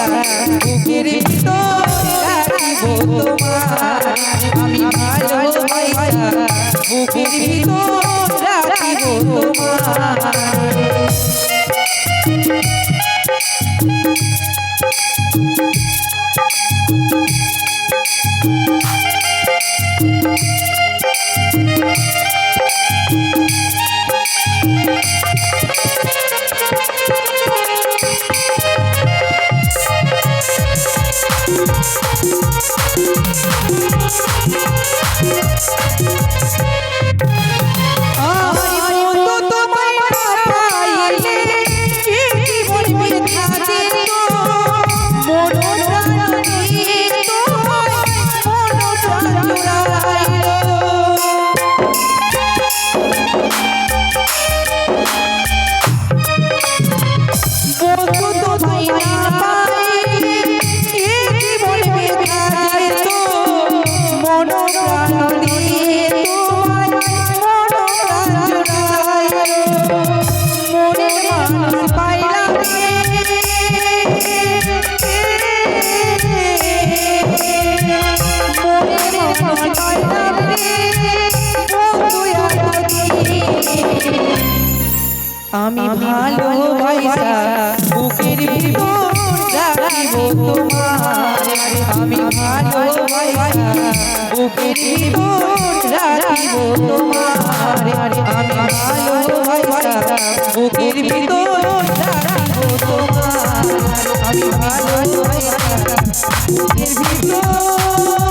বুকের ভিতর রাখিব তোমার আমি ভালোবাসা বুকের ভিতর রাখিব তোমার আমি ভালোবাসা বুকের ভিতর রাখিব তোমার আমি ভালোবাসা বুকের ভিতর রাখিব তোমার আমি ভালোবাসা বুকের ভিতর রাখিব তোমার আমি ভালোবাসা বুকের ভিতর